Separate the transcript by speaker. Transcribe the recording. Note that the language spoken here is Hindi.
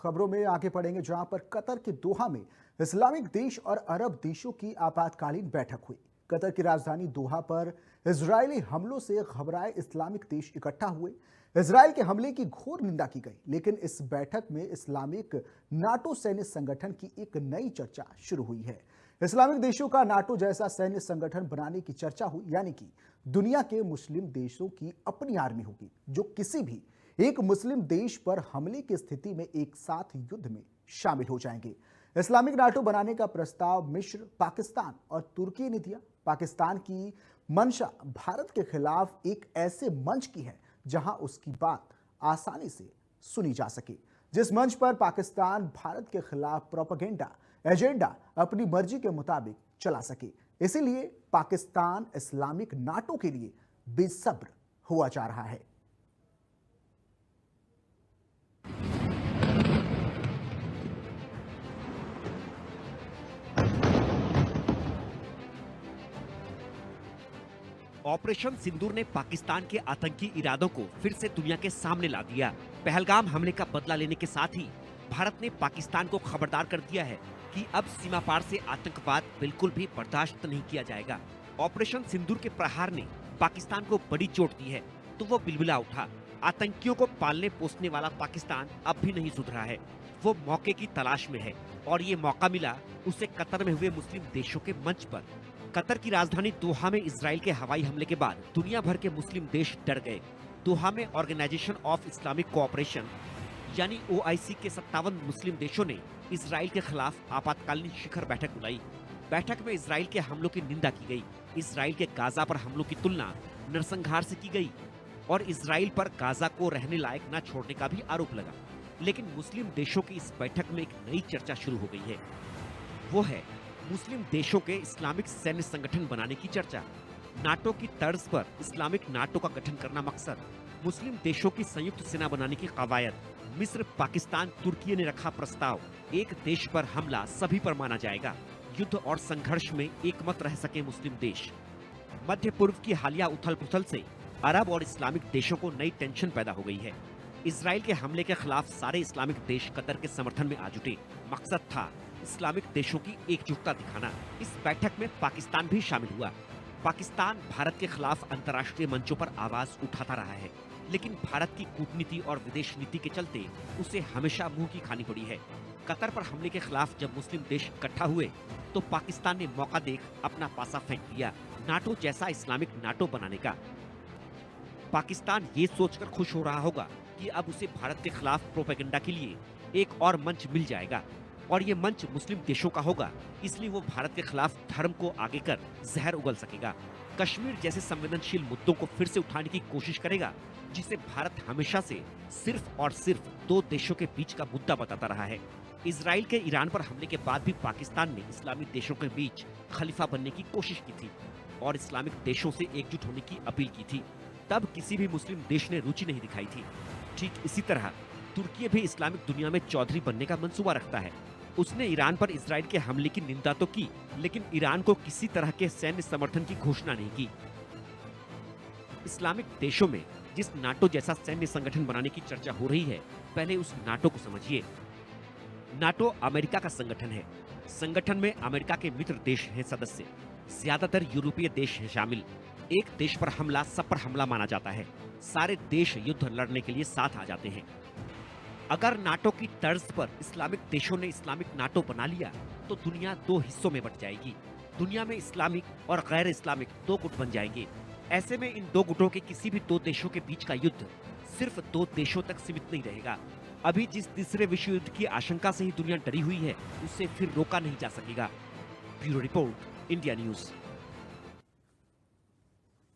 Speaker 1: खबरों में आगे बढ़ेंगे, जहां पर कतर के दोहा में इस्लामिक देश और अरब देशों की आपातकालीन बैठक हुई। कतर की राजधानी दोहा पर इजरायली हमलों से घबराए इस्लामिक देश इकट्ठा हुए। इजरायल के हमले की घोर निंदा की गई, लेकिन इस बैठक में इस्लामिक नाटो सैन्य संगठन की एक नई चर्चा शुरू हुई है। इस्लामिक देशों का नाटो जैसा सैन्य संगठन बनाने की चर्चा हुई, यानी कि दुनिया के मुस्लिम देशों की अपनी आर्मी होगी जो किसी भी एक मुस्लिम देश पर हमले की स्थिति में एक साथ युद्ध में शामिल हो जाएंगे। इस्लामिक नाटो बनाने का प्रस्ताव मिस्र, पाकिस्तान और तुर्की ने दिया। पाकिस्तान की मंशा भारत के खिलाफ एक ऐसे मंच की है जहां उसकी बात आसानी से सुनी जा सके, जिस मंच पर पाकिस्तान भारत के खिलाफ प्रोपेगेंडा एजेंडा अपनी मर्जी के मुताबिक चला सके। इसीलिए पाकिस्तान इस्लामिक नाटो के लिए बेसब्र हुआ जा रहा है।
Speaker 2: ऑपरेशन सिंदूर ने पाकिस्तान के आतंकी इरादों को फिर से दुनिया के सामने ला दिया। पहलगाम हमले का बदला लेने के साथ ही भारत ने पाकिस्तान को खबरदार कर दिया है कि अब सीमा पार से आतंकवाद बिल्कुल भी बर्दाश्त नहीं किया जाएगा। ऑपरेशन सिंदूर के प्रहार ने पाकिस्तान को बड़ी चोट दी है, तो वो बिलबिला उठा। आतंकियों को पालने पोसने वाला पाकिस्तान अब भी नहीं सुधरा है। वो मौके की तलाश में है और ये मौका मिला उसे कतर में हुए मुस्लिम देशों के मंच पर। कतर की राजधानी दोहा में इजराइल के हवाई हमले के बाद दुनिया भर के मुस्लिम देश डर गए। दोहा में ऑर्गेनाइजेशन ऑफ इस्लामिक कोऑपरेशन यानी OIC के 57 मुस्लिम देशों ने इजराइल के खिलाफ आपातकालीन शिखर बैठक बुलाई। बैठक में इजराइल के हमलों की निंदा की गई। इजराइल के गाजा पर हमलों की तुलना नरसंहार से की गई और इजराइल पर गाजा को रहने लायक न छोड़ने का भी आरोप लगा। लेकिन मुस्लिम देशों की इस बैठक में एक नई चर्चा शुरू हो गई है। वो है मुस्लिम देशों के इस्लामिक सैन्य संगठन बनाने की चर्चा। नाटो की तर्ज पर इस्लामिक नाटो का गठन करना मकसद। मुस्लिम देशों की संयुक्त सेना बनाने की कवायद। मिस्र, पाकिस्तान, तुर्की ने रखा प्रस्ताव। एक देश पर हमला सभी पर माना जाएगा। युद्ध और संघर्ष में एकमत रह सके मुस्लिम देश। मध्य पूर्व की हालिया उथल पुथल से अरब और इस्लामिक देशों को नई टेंशन पैदा हो गई है। इजराइल के हमले के खिलाफ सारे इस्लामिक देश कतर के समर्थन में आ जुटे। मकसद था इस्लामिक देशों की एकजुटता दिखाना। इस बैठक में पाकिस्तान भी शामिल हुआ। पाकिस्तान भारत के खिलाफ अंतर्राष्ट्रीय मंचों पर आवाज उठाता रहा है, लेकिन भारत की कूटनीति और विदेश नीति के चलते उसे हमेशा मुंह की खानी पड़ी है। कतर पर हमले के खिलाफ जब मुस्लिम देश इकट्ठा हुए तो पाकिस्तान ने मौका देख अपना पासा फेंक दिया, नाटो जैसा इस्लामिक नाटो बनाने का। पाकिस्तान ये सोचकर खुश हो रहा होगा कि अब उसे भारत के खिलाफ प्रोपेगेंडा के लिए एक और मंच मिल जाएगा और ये मंच मुस्लिम देशों का होगा, इसलिए वो भारत के खिलाफ धर्म को आगे कर जहर उगल सकेगा। कश्मीर जैसे संवेदनशील मुद्दों को फिर से उठाने की कोशिश करेगा, जिसे भारत हमेशा से सिर्फ और सिर्फ दो देशों के बीच का मुद्दा बताता रहा है। इजराइल के ईरान पर हमले के बाद भी पाकिस्तान ने इस्लामी देशों के बीच खलीफा बनने की कोशिश की थी और इस्लामिक देशों से एकजुट होने की अपील की थी। तब किसी भी मुस्लिम देश ने रुचि नहीं दिखाई थी। ठीक इसी तरह तुर्की भी इस्लामिक दुनिया में चौधरी बनने का मंसूबा रखता है। उसने ईरान पर इजराइल के हमले की निंदा तो की, लेकिन ईरान को किसी तरह के सैन्य समर्थन की घोषणा नहीं की। इस्लामिक देशों में जिस नाटो जैसा सैन्य संगठन बनाने की चर्चा हो रही है, पहले उस नाटो को समझिए। नाटो अमेरिका का संगठन है। संगठन में अमेरिका के मित्र देश हैं सदस्य। ज्यादातर यूरोपीय देश हैं शामिल। एक देश पर हमला सब पर हमला माना जाता है। सारे देश युद्ध लड़ने के लिए साथ आ जाते हैं। अगर नाटो की तर्ज पर इस्लामिक देशों ने इस्लामिक नाटो बना लिया तो दुनिया दो हिस्सों में बट जाएगी। दुनिया में इस्लामिक और गैर इस्लामिक दो गुट बन जाएंगे। ऐसे में इन दो गुटों के किसी भी दो देशों के बीच का युद्ध सिर्फ दो देशों तक सीमित नहीं रहेगा। अभी जिस तीसरे विश्व युद्ध की आशंका से ही दुनिया डरी हुई है, उससे फिर रोका नहीं जा सकेगा। Bureau report, India news.